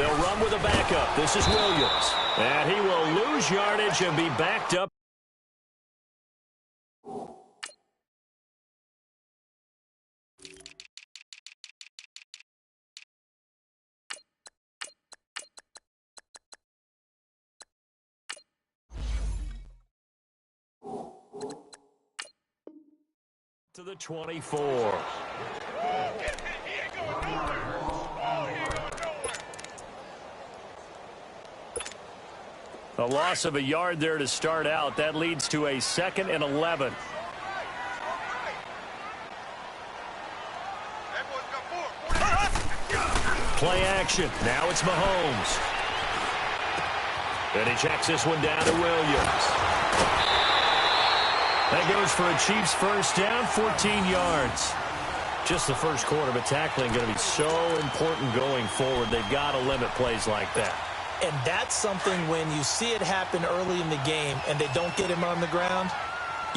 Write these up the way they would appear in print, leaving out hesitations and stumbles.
They'll run with a backup. This is Williams. And he will lose yardage and be backed up. To the 24. A loss of a yard there to start out. That leads to a 2nd and 11. Play action. Now it's Mahomes. And he checks this one down to Williams. That goes for a Chiefs first down, 14 yards. Just the first quarter, but tackling going to be so important going forward. They've got to limit plays like that. And that's something when you see it happen early in the game and they don't get him on the ground,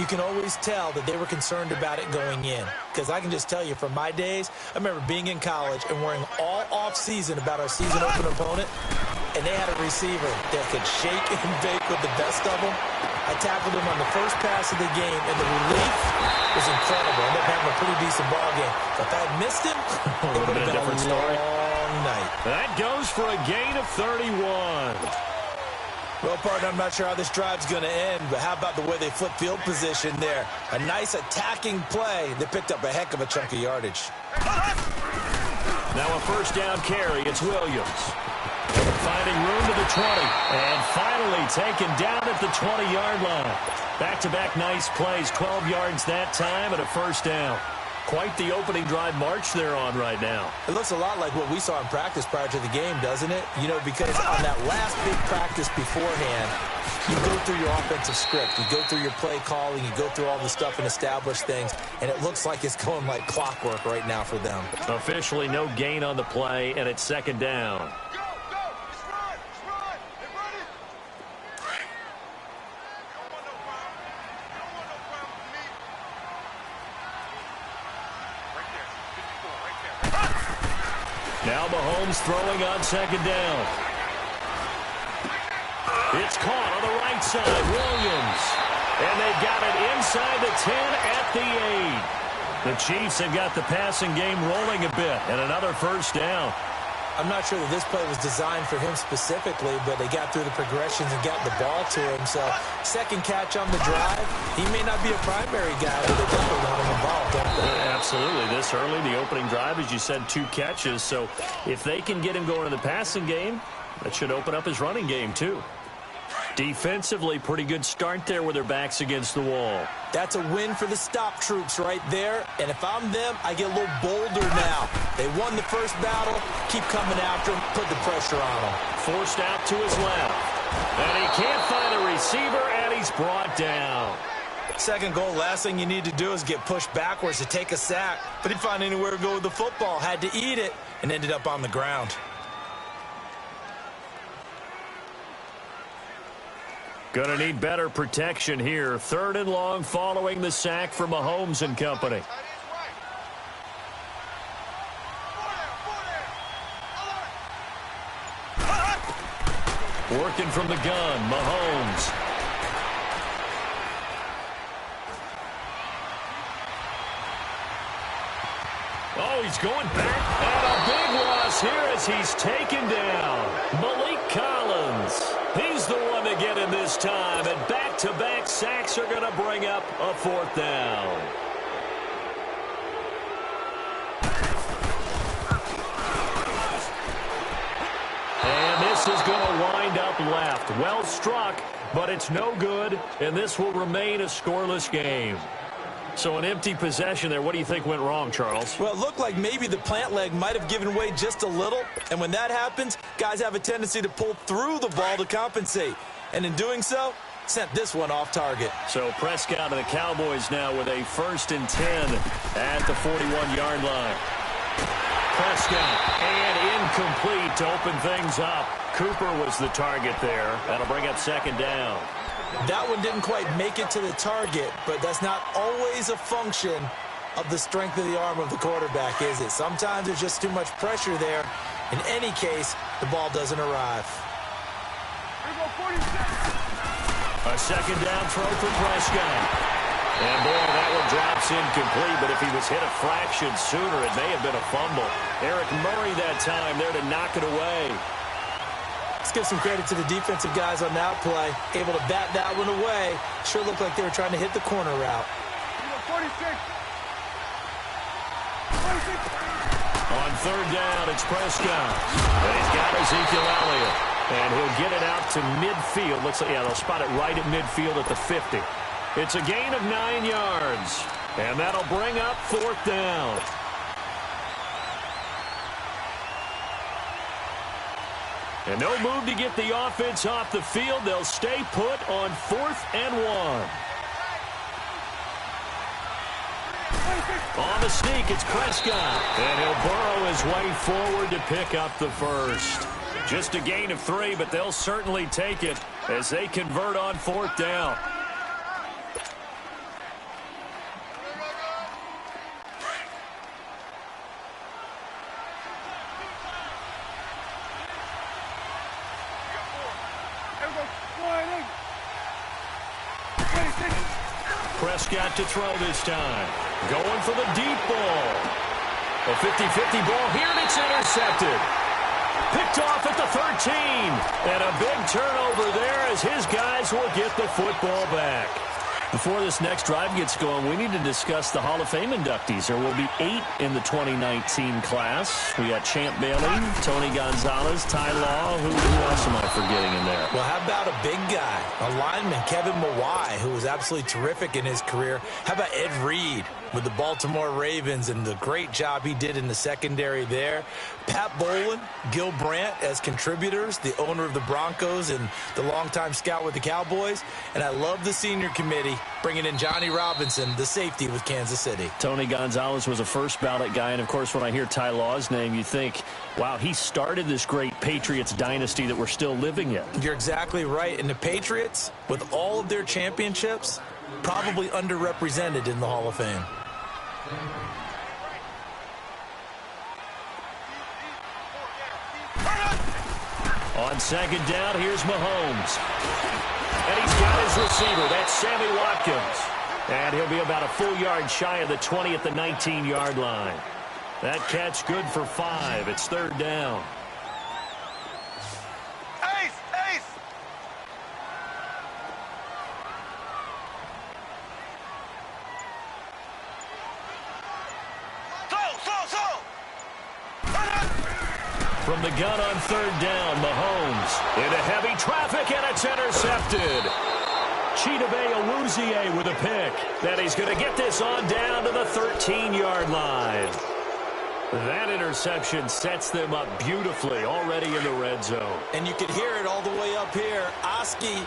you can always tell that they were concerned about it going in. Because I can just tell you from my days, I remember being in college and worrying all off-season about our season open opponent, and they had a receiver that could shake and bake with the best of them. I tackled him on the first pass of the game, and the relief was incredible. I ended up having a pretty decent ball game. But if I had missed him, it would have been a different story. Night. That goes for a gain of 31. Well, partner, I'm not sure how this drive's going to end, but how about the way they flip field position there? A nice attacking play. They picked up a heck of a chunk of yardage. Now a first down carry. It's Williams. Finding room to the 20. And finally taken down at the 20-yard line. Back-to-back nice plays. 12 yards that time and a first down. Quite the opening drive march they're on right now. It looks a lot like what we saw in practice prior to the game, doesn't it? You know, because on that last big practice beforehand, you go through your offensive script. You go through your play calling. You go through all the stuff and establish things. And it looks like it's going like clockwork right now for them. Officially no gain on the play, and it's 2nd down. Now Mahomes throwing on 2nd down. It's caught on the right side. Williams. And they've got it inside the 10 at the 8. The Chiefs have got the passing game rolling a bit. And another first down. I'm not sure that this play was designed for him specifically, but they got through the progressions and got the ball to him. So, second catch on the drive. He may not be a primary guy, but they definitely want him involved, don't they? Absolutely. This early, the opening drive, as you said, 2 catches. So, if they can get him going in the passing game, that should open up his running game, too. Defensively, pretty good start there with their backs against the wall. That's a win for the stop troops right there. And if I'm them, I get a little bolder now. They won the first battle. Keep coming after him. Put the pressure on him. Forced out to his left. And he can't find a receiver, and he's brought down. Second goal, last thing you need to do is get pushed backwards to take a sack. But he didn't find anywhere to go with the football. Had to eat it and ended up on the ground. Going to need better protection here. 3rd and long following the sack from Mahomes and company. Working from the gun, Mahomes. Oh, he's going back. And a big loss here as he's taken down. Malik Collins. He's the one to get him this time. And back-to-back sacks are going to bring up a 4th down. And this is going to wind up left. Well struck, but it's no good. And this will remain a scoreless game. So an empty possession there. What do you think went wrong, Charles? Well, it looked like maybe the plant leg might have given way just a little. And when that happens, guys have a tendency to pull through the ball to compensate. And in doing so, sent this one off target. So Prescott and the Cowboys now with a 1st and 10 at the 41-yard line. Prescott and incomplete to open things up. Cooper was the target there. That'll bring up 2nd down. That one didn't quite make it to the target, but that's not always a function of the strength of the arm of the quarterback, is it? Sometimes there's just too much pressure there, In any case, the ball doesn't arrive. A second down throw for Prescott. And, boy, that one drops incomplete, but if he was hit a fraction sooner, it may have been a fumble. Eric Murray that time there to knock it away. Let's give some credit to the defensive guys on that play. Able to bat that one away. Sure looked like they were trying to hit the corner route. 46. On third down, it's Prescott. And he's got Ezekiel Elliott. And he'll get it out to midfield. Looks like, yeah, they'll spot it right at midfield at the 50. It's a gain of 9 yards. And that'll bring up fourth down. And no move to get the offense off the field. They'll stay put on 4th and 1. On the sneak, it's Prescott. And he'll burrow his way forward to pick up the first. Just a gain of 3, but they'll certainly take it as they convert on 4th down. Prescott to throw this time. Going for the deep ball. A 50-50 ball here, and it's intercepted. Picked off at the 13. And a big turnover there as his guys will get the football back. Before this next drive gets going, we need to discuss the Hall of Fame inductees. There will be 8 in the 2019 class. We got Champ Bailey, Tony Gonzalez, Ty Law. Who else am I forgetting in there? Well, how about a big guy, a lineman, Kevin Mawai, who was absolutely terrific in his career. How about Ed Reed with the Baltimore Ravens and the great job he did in the secondary there. Pat Bowlen, Gil Brandt as contributors, the owner of the Broncos and the longtime scout with the Cowboys. And I love the senior committee bringing in Johnny Robinson, the safety with Kansas City. Tony Gonzalez was a first ballot guy. And, of course, when I hear Ty Law's name, you think, wow, he started this great Patriots dynasty that we're still living in. You're exactly right. And the Patriots, with all of their championships, probably underrepresented in the Hall of Fame. On second down, here's Mahomes. And he's got his receiver. That's Sammy Watkins. And he'll be about a full yard shy of the 20 at the 19-yard line. That catch good for 5. It's third down. From the gun on third down, Mahomes into heavy traffic, and it's intercepted. Chidobe Awuzie with a pick. That he's going to get this on down to the 13-yard line. That interception sets them up beautifully already in the red zone. And you can hear it all the way up here. Oski,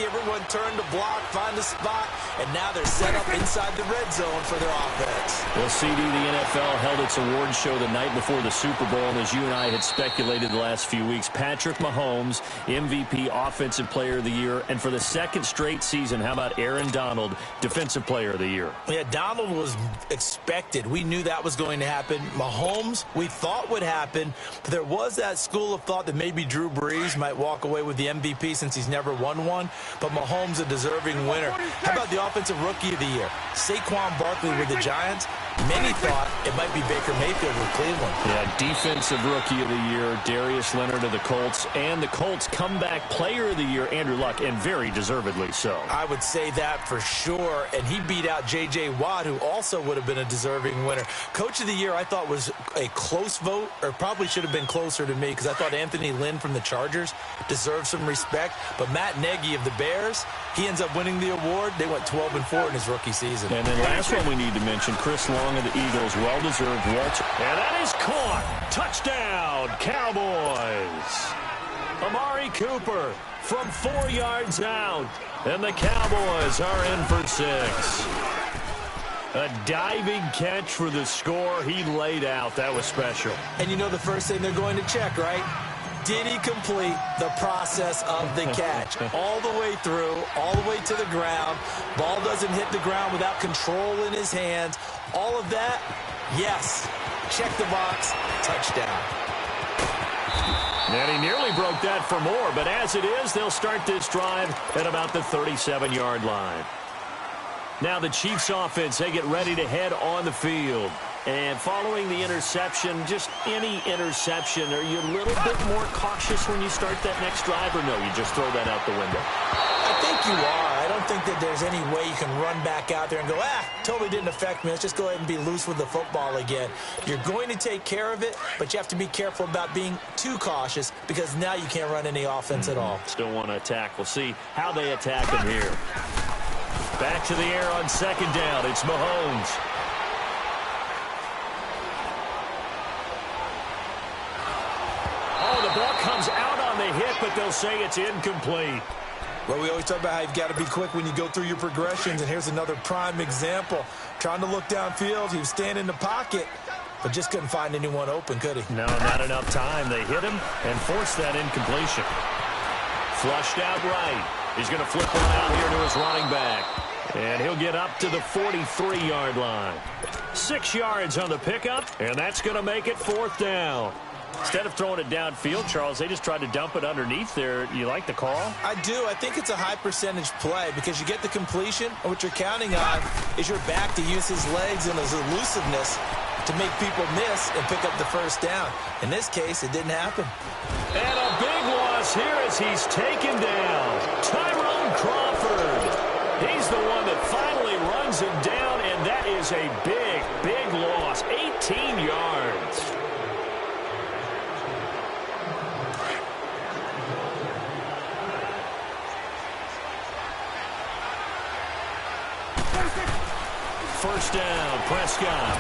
everyone turned to block, find a spot, and now they're set up inside the red zone for their offense. Well, CD, the NFL held its awards show the night before the Super Bowl, and as you and I had speculated the last few weeks, Patrick Mahomes, MVP, Offensive Player of the Year, and for the second straight season, how about Aaron Donald, Defensive Player of the Year? Yeah, Donald was expected. We knew that was going to happen. Mahomes, we thought would happen, but there was that school of thought that maybe Drew Brees might walk away with the MVP since he's never won one, but Mahomes a deserving winner. How about the Offensive Rookie of the Year? Saquon Barkley with the Giants. Many thought it might be Baker Mayfield with Cleveland. Yeah, Defensive Rookie of the Year, Darius Leonard of the Colts, and the Colts Comeback Player of the Year, Andrew Luck, and very deservedly so. I would say that for sure, and he beat out J.J. Watt, who also would have been a deserving winner. Coach of the Year, I thought, was a close vote, or probably should have been closer to me, because I thought Anthony Lynn from the Chargers deserved some respect, but Matt Nagy of the Bears, he ends up winning the award. They went 12-4 in his rookie season. And then last one we need to mention, Chris Long of the Eagles, well-deserved. Walter. And that is caught. Touchdown, Cowboys. Amari Cooper from 4 yards out. And the Cowboys are in for 6. A diving catch for the score. He laid out. That was special. And you know the first thing they're going to check, right? Did he complete the process of the catch? All the way through, all the way to the ground. Ball doesn't hit the ground without control in his hands. All of that, yes. Check the box. Touchdown. And he nearly broke that for more, but as it is, they'll start this drive at about the 37-yard line. Now the Chiefs offense, they get ready to head on the field. And following the interception, just any interception, are you a little bit more cautious when you start that next drive, or no, you just throw that out the window? I think you are. I don't think that there's any way you can run back out there and go, totally didn't affect me. Let's just go ahead and be loose with the football again. You're going to take care of it, but you have to be careful about being too cautious because now you can't run any offense at all. Still want to attack. We'll see how they attack him here. Back to the air on second down. It's Mahomes. Oh, the ball comes out on the hit, but they'll say it's incomplete. Well, we always talk about how you've got to be quick when you go through your progressions, and here's another prime example. Trying to look downfield, he was standing in the pocket, but just couldn't find anyone open, could he? No, not enough time. They hit him and forced that incompletion. Flushed out right. He's going to flip one out here to his running back. And he'll get up to the 43-yard line. 6 yards on the pickup, and that's going to make it 4th down. Instead of throwing it downfield, Charles, they just tried to dump it underneath there. You like the call? I do. I think it's a high-percentage play because you get the completion, and what you're counting on is your back to use his legs and his elusiveness to make people miss and pick up the first down. In this case, it didn't happen. And a big loss here as he's taken down. Tyrone Crawford. He's the one that finally runs him down, and that is a big, big loss. 18 yards. First down, Prescott.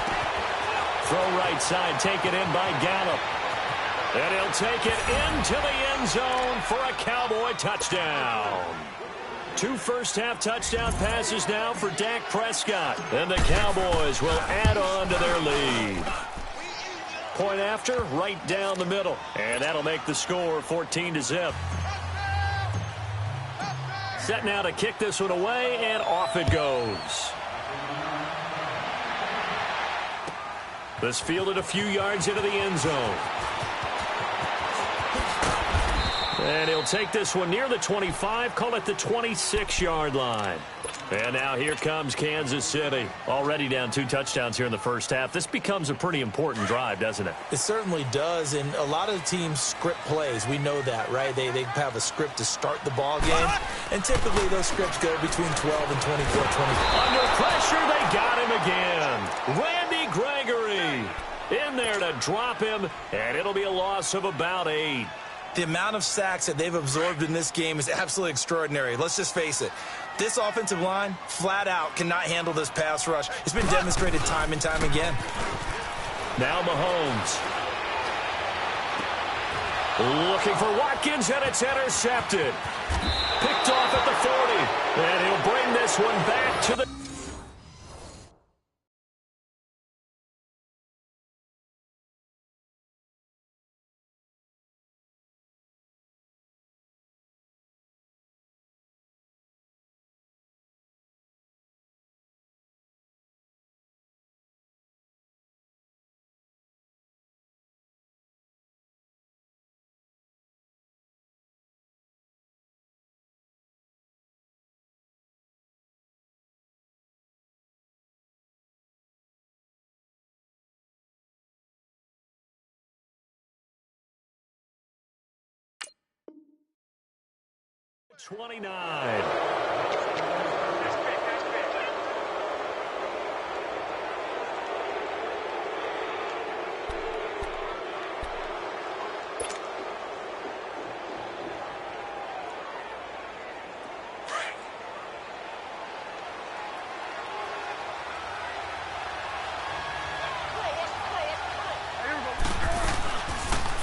Throw right side, taken in by Gallup. And he'll take it into the end zone for a Cowboy touchdown. 2 first-half touchdown passes now for Dak Prescott. And the Cowboys will add on to their lead. Point after, right down the middle. And that'll make the score 14-0. Set now to kick this one away, and off it goes. This fielded a few yards into the end zone. And he'll take this one near the 25, call it the 26-yard line. And now here comes Kansas City. Already down 2 touchdowns here in the first half. This becomes a pretty important drive, doesn't it? It certainly does, and a lot of the teams script plays. We know that, right? They have a script to start the ball game, and typically those scripts go between 12 and 24, 24. Under pressure, they got him again. Randy Gregory in there to drop him, and it'll be a loss of about 8. The amount of sacks that they've absorbed in this game is absolutely extraordinary. Let's just face it. This offensive line, flat out, cannot handle this pass rush. It's been demonstrated time and time again. Now Mahomes. Looking for Watkins, and it's intercepted. Picked off at the 40. And he'll bring this one back to the... ...29.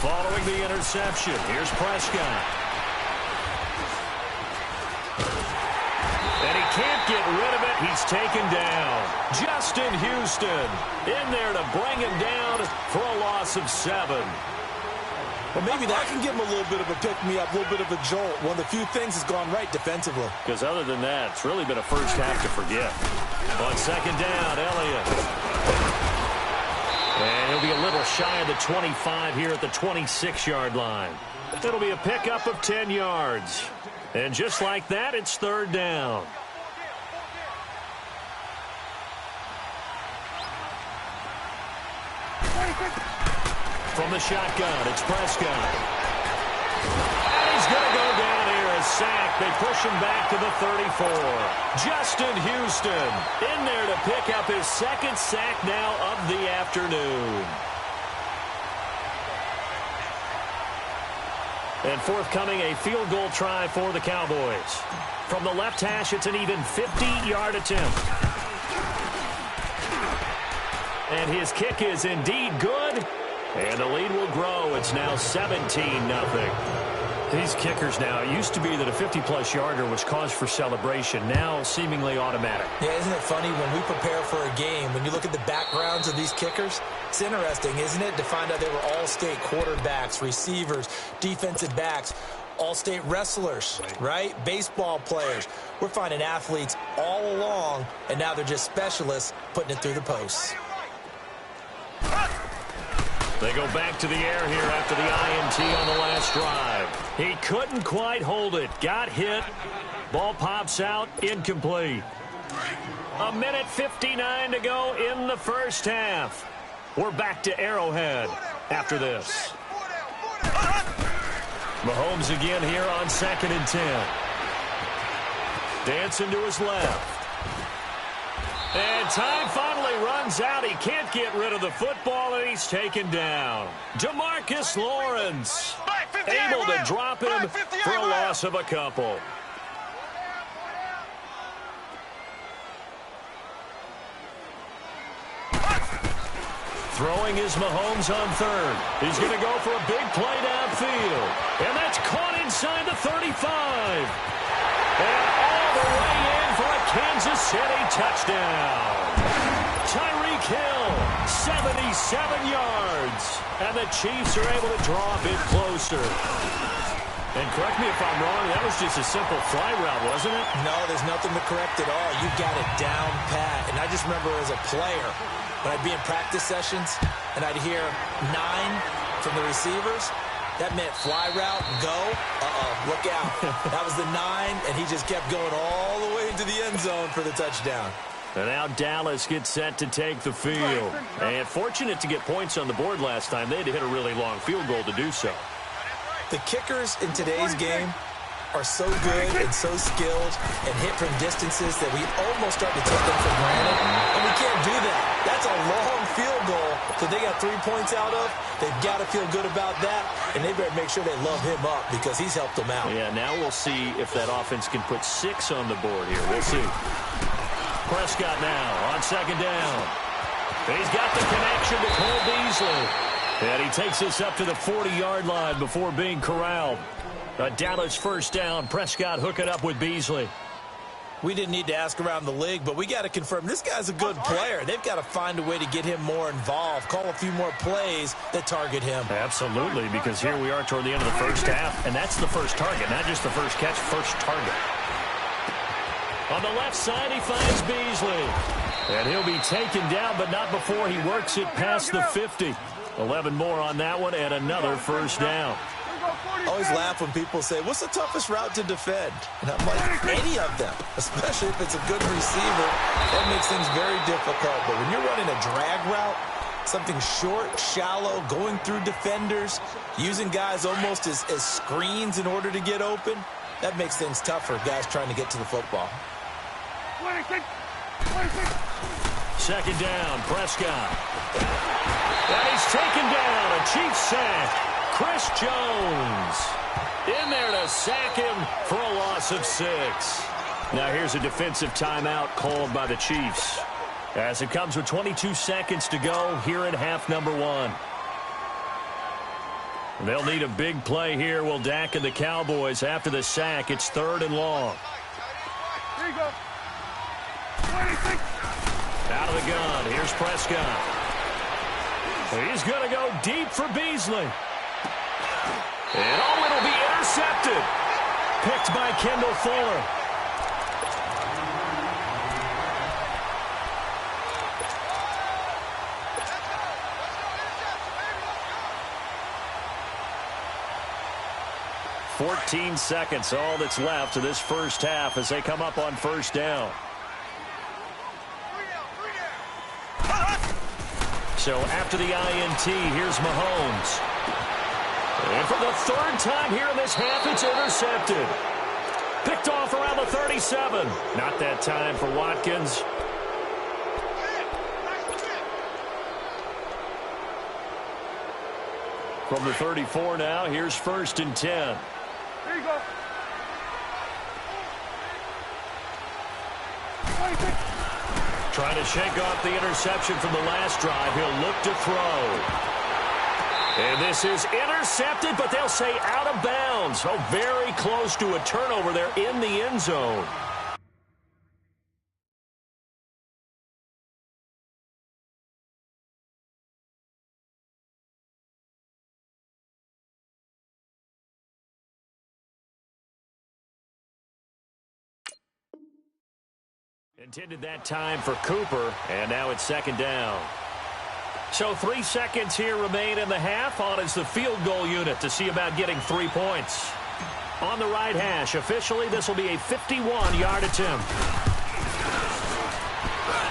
Following the interception, here's Prescott. And he can't get rid of it. He's taken down. Justin Houston in there to bring him down for a loss of 7. Well, maybe that can give him a little bit of a pick-me-up, a little bit of a jolt. One of the few things has gone right defensively. Because other than that, it's really been a first half to forget. On second down, Elliott. And he'll be a little shy of the 25 here at the 26-yard line. It'll be a pickup of 10 yards. And just like that, it's third down. From the shotgun, it's Prescott. And he's going to go down here as sacked. They push him back to the 34. Justin Houston in there to pick up his second sack now of the afternoon. And forthcoming, a field goal try for the Cowboys. From the left hash, it's an even 50-yard attempt. And his kick is indeed good. And the lead will grow. It's now 17-0. These kickers now, it used to be that a 50-plus yarder was cause for celebration. Now seemingly automatic. Yeah, isn't it funny when we prepare for a game, when you look at the backgrounds of these kickers, it's interesting, isn't it, to find out they were all-state quarterbacks, receivers, defensive backs, all-state wrestlers, right? Baseball players. We're finding athletes all along, and now they're just specialists putting it through the posts. They go back to the air here after the INT on the last drive. He couldn't quite hold it. Got hit. Ball pops out. Incomplete. 1:59 to go in the first half. We're back to Arrowhead after this. Mahomes again here on 2nd and 10. Dancing to his left. And time finally runs out. He can't get rid of the football, and he's taken down. DeMarcus Lawrence able to drop him for a loss of a couple. Throwing is Mahomes on 3rd. He's going to go for a big play downfield. And that's caught inside the 35. And all the way in for a Kansas City touchdown. Tyreek Hill, 77 yards. And the Chiefs are able to draw a bit closer. And correct me if I'm wrong, that was just a simple fly route, wasn't it? No, there's nothing to correct at all. You got it down pat. And I just remember as a player, when I'd be in practice sessions and I'd hear 9 from the receivers, that meant fly route, go, look out. That was the 9, and he just kept going all the way into the end zone for the touchdown. And now Dallas gets set to take the field. And fortunate to get points on the board last time. They had to hit a really long field goal to do so. The kickers in today's game are so good and so skilled and hit from distances that we almost start to take them for granted. And we can't do that. That's a long field goal that they got 3 points out of. They've got to feel good about that, and they better make sure they love him up because he's helped them out. Yeah, now we'll see if that offense can put 6 on the board here. We'll see. Prescott now on 2nd down. He's got the connection to Cole Beasley. And he takes us up to the 40-yard line before being corralled. A Dallas first down. Prescott hooking up with Beasley. We didn't need to ask around the league, but we got to confirm this guy's a good player. They've got to find a way to get him more involved, call a few more plays that target him. Absolutely, because here we are toward the end of the first half, and that's the first target, not just the first catch, first target. On the left side, he finds Beasley. And he'll be taken down, but not before he works it past the 50. 11 more on that one, and another first down. I always laugh when people say, what's the toughest route to defend? And I'm like, any of them, especially if it's a good receiver. That makes things very difficult. But when you're running a drag route, something short, shallow, going through defenders, using guys almost as screens in order to get open, that makes things tough for guys trying to get to the football. 26. 2nd down, Prescott. And he's taken down, a Chiefs sack. Chris Jones in there to sack him for a loss of 6. Now here's a defensive timeout called by the Chiefs as it comes with 22 seconds to go here in half number 1. They'll need a big play here. Will Dak and the Cowboys after the sack. It's 3rd and long. Here you go. 26. Out of the gun. Here's Prescott. He's going to go deep for Beasley. And it'll be intercepted. Picked by Kendall Fuller. 14 seconds, all that's left of this first half as they come up on first down. So after the INT, here's Mahomes. And for the third time here in this half, it's intercepted. Picked off around the 37. Not that time for Watkins. From the 34 now, here's 1st and 10. Here you go. 26. Trying to shake off the interception from the last drive. He'll look to throw. And this is intercepted, but they'll say out of bounds. Oh, very close to a turnover there in the end zone. Intended that time for Cooper, and now it's 2nd down. So 3 seconds here remain in the half. On is the field goal unit to see about getting 3 points. On the right hash, officially this will be a 51-yard attempt.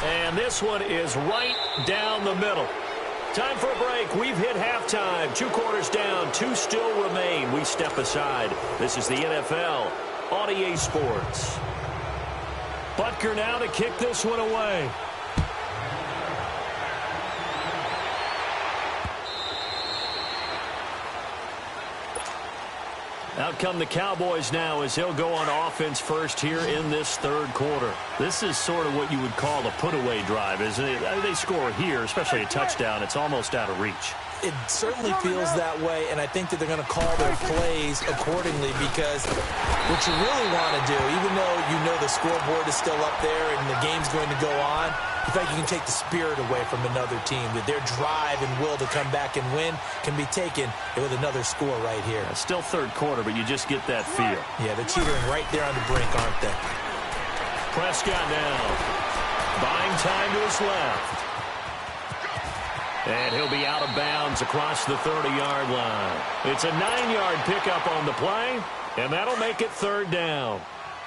And this one is right down the middle. Time for a break. We've hit halftime. 2 quarters down, 2 still remain. We step aside. This is the NFL on EA Sports. Butker now to kick this one away. Out come the Cowboys now as they'll go on offense first here in this 3rd quarter. This is sort of what you would call a put-away drive, isn't it? They score here, especially a touchdown. It's almost out of reach. It certainly feels that way, and I think that they're going to call their plays accordingly because what you really want to do, even though you know the scoreboard is still up there and the game's going to go on, in fact, you can take the spirit away from another team, that their drive and will to come back and win can be taken with another score right here. It's still 3rd quarter, but you just get that feel. Yeah, they're teetering right there on the brink, aren't they? Prescott now. Buying time to his left. And he'll be out of bounds across the 30-yard line. It's a 9-yard pickup on the play, and that'll make it 3rd down.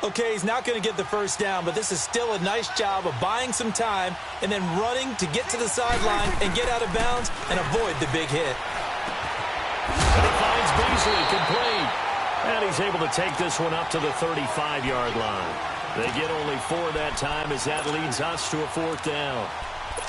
Okay, he's not going to get the 1st down, but this is still a nice job of buying some time and then running to get to the sideline and get out of bounds and avoid the big hit. And he finds Beasley complete. And he's able to take this one up to the 35-yard line. They get only 4 that time as that leads us to a 4th down.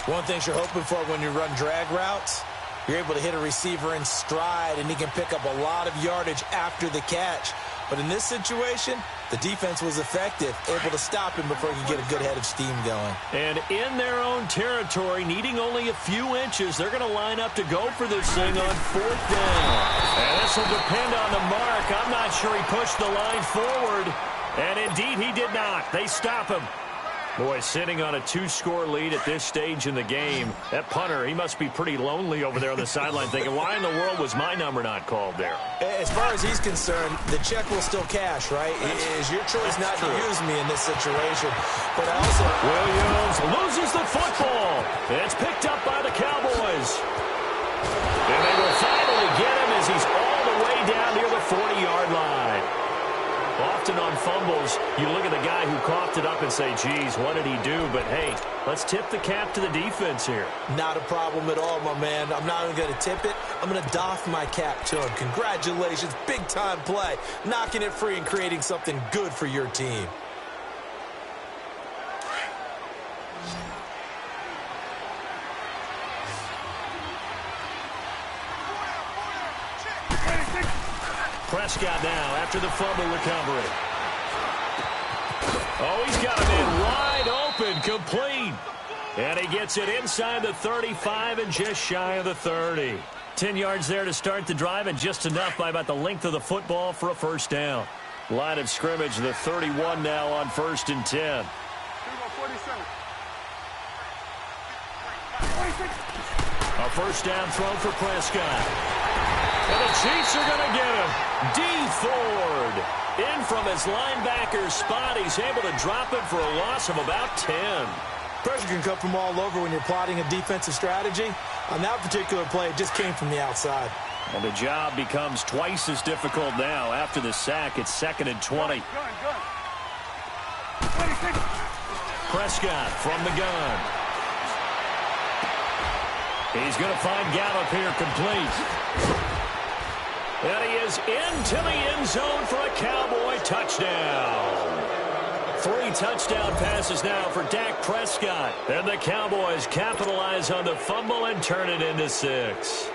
One thing you're hoping for when you run drag routes, you're able to hit a receiver in stride, and he can pick up a lot of yardage after the catch. But in this situation, the defense was effective, able to stop him before he could get a good head of steam going. And in their own territory, needing only a few inches, they're going to line up to go for this thing on 4th down. And this will depend on the mark. I'm not sure he pushed the line forward. And indeed, he did not. They stop him. Boy, sitting on a 2-score lead at this stage in the game, that punter, he must be pretty lonely over there on the sideline thinking, why in the world was my number not called there? As far as he's concerned, the check will still cash, right? It is your choice not to use me in this situation. But I also... Williams loses the football. It's picked up by the Cowboys. And they will finally get him as he's all the way down near the 40-yard line. Often on fumbles, you look at the guy who coughed it up and say, geez, what did he do? But, hey, let's tip the cap to the defense here. Not a problem at all, my man. I'm not even going to tip it. I'm going to doff my cap to him. Congratulations, big-time play. Knocking it free and creating something good for your team. Prescott now after the fumble recovery. Oh, he's got him in wide open, complete. And he gets it inside the 35 and just shy of the 30. 10 yards there to start the drive and just enough by about the length of the football for a 1st down. Line of scrimmage, the 31 now on 1st and 10. A 1st down throw for Prescott. And the Chiefs are going to get him. D. Ford in from his linebacker spot. He's able to drop it for a loss of about 10. Pressure can come from all over when you're plotting a defensive strategy. On that particular play, it just came from the outside. And the job becomes twice as difficult now. After the sack, it's 2nd and 20. Prescott from the gun. He's going to find Gallup here complete. And he is into the end zone for a Cowboy touchdown. 3 touchdown passes now for Dak Prescott. And the Cowboys capitalize on the fumble and turn it into 6.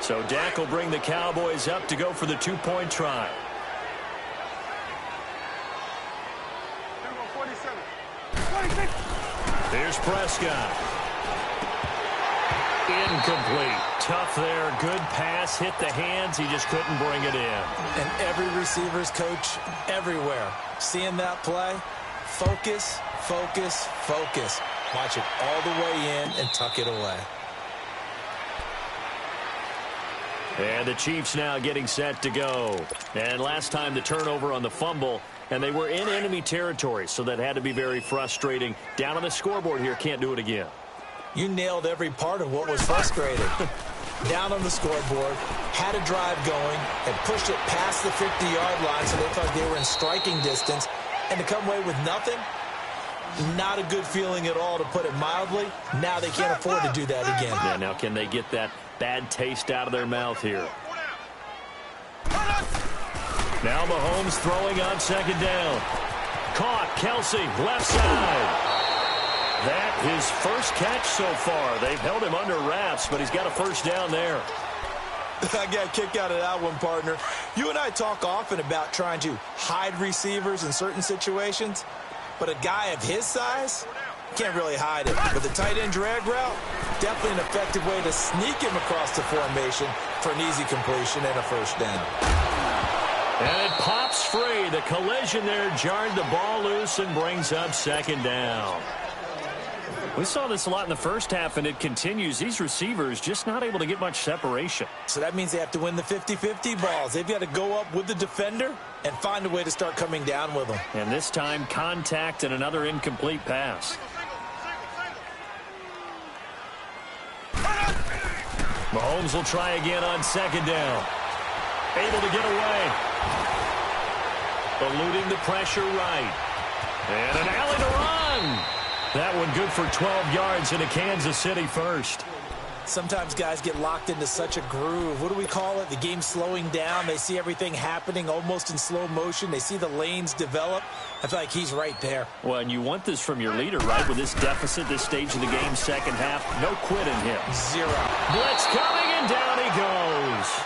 So Dak will bring the Cowboys up to go for the 2-point try. Here's Prescott. Incomplete. Tough there. Good pass. Hit the hands. He just couldn't bring it in. And every receiver's coach everywhere, seeing that play, focus, focus, focus. Watch it all the way in and tuck it away. And the Chiefs now getting set to go. And last time the turnover on the fumble, and they were in enemy territory, so that had to be very frustrating. Down on the scoreboard here, can't do it again. You nailed every part of what was frustrating. Down on the scoreboard, had a drive going, and pushed it past the 50-yard line so they thought they were in striking distance, and to come away with nothing, not a good feeling at all, to put it mildly. Now they can't afford to do that again. Yeah, now can they get that bad taste out of their mouth here? Now Mahomes throwing on 2nd down. Caught. Kelsey, left side. That his first catch so far. They've held him under wraps, but he's got a first down there. I got a kick out of that one, partner. You and I talk often about trying to hide receivers in certain situations, but a guy of his size can't really hide it. With the tight end drag route, definitely an effective way to sneak him across the formation for an easy completion and a first down. And it pops free. The collision there jarred the ball loose and brings up 2nd down. We saw this a lot in the first half, and it continues. These receivers just not able to get much separation. So that means they have to win the 50-50 balls. They've got to go up with the defender and find a way to start coming down with them. And this time, contact and another incomplete pass. Mahomes will try again on 2nd down. Able to get away. Eluding the pressure right. And an alley to run. That one good for 12 yards into Kansas City first. Sometimes guys get locked into such a groove. What do we call it? The game's slowing down. They see everything happening almost in slow motion. They see the lanes develop. I feel like he's right there. Well, and you want this from your leader, right? With this deficit, this stage of the game, second half, no quitting him. 0. Blitz coming, and down he goes.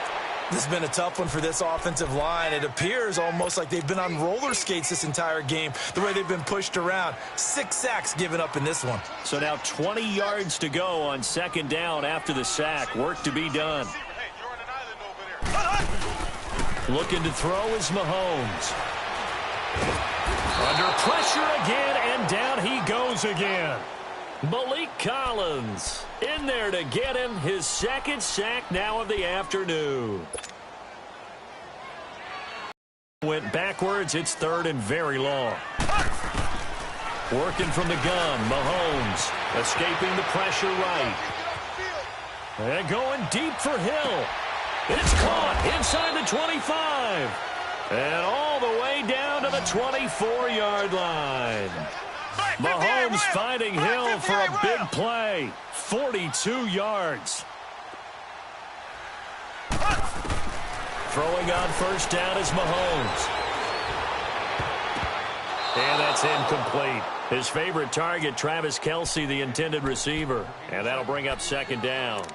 This has been a tough one for this offensive line. It appears almost like they've been on roller skates this entire game, the way they've been pushed around. 6 sacks given up in this one. So now 20 yards to go on 2nd down after the sack. Work to be done. Looking to throw is Mahomes. Under pressure again, and down he goes again. Malik Collins in there to get him his 2nd sack now of the afternoon. Went backwards. It's 3rd and very long. Working from the gun. Mahomes escaping the pressure right. And going deep for Hill. It's caught inside the 25. And all the way down to the 24-yard line. Mahomes finding Hill for a big play. 42 yards. Throwing on 1st down is Mahomes. And that's incomplete. His favorite target, Travis Kelsey, the intended receiver. And that'll bring up 2nd down.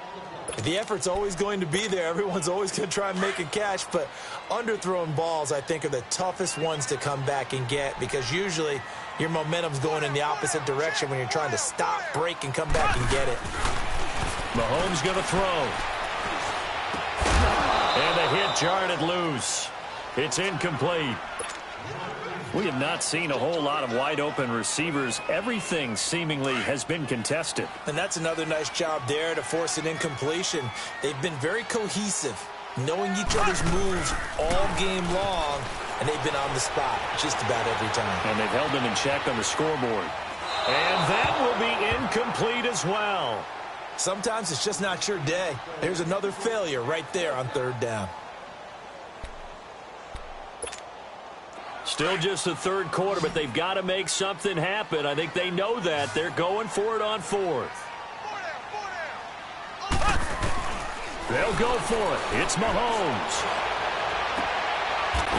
The effort's always going to be there. Everyone's always going to try and make a catch, but underthrown balls, I think, are the toughest ones to come back and get, because usually your momentum's going in the opposite direction when you're trying to stop, break, and come back and get it. Mahomes going to throw. And the hit jarred it loose. It's incomplete. We have not seen a whole lot of wide-open receivers. Everything seemingly has been contested. And that's another nice job there to force an incompletion. They've been very cohesive, knowing each other's moves all game long, and they've been on the spot just about every time. And they've held them in check on the scoreboard. And that will be incomplete as well. Sometimes it's just not your day. There's another failure right there on third down. Still just the third quarter, but they've got to make something happen. I think they know that. They're going for it on fourth. They'll go for it. It's Mahomes.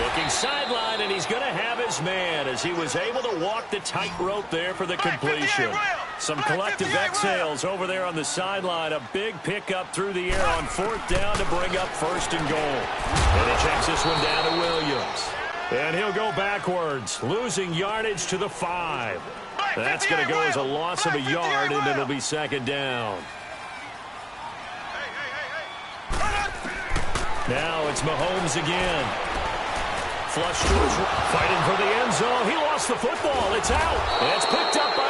Looking sideline, and he's going to have his man as he was able to walk the tightrope there for the completion. Some collective exhales over there on the sideline. A big pickup through the air on fourth down to bring up first and goal. And he checks this one down to Williams. And he'll go backwards, losing yardage to the 5. That's going to go as a loss of a yard, and it'll be second down. Now it's Mahomes again. Flush to his right, fighting for the end zone. He lost the football. It's out. It's picked up by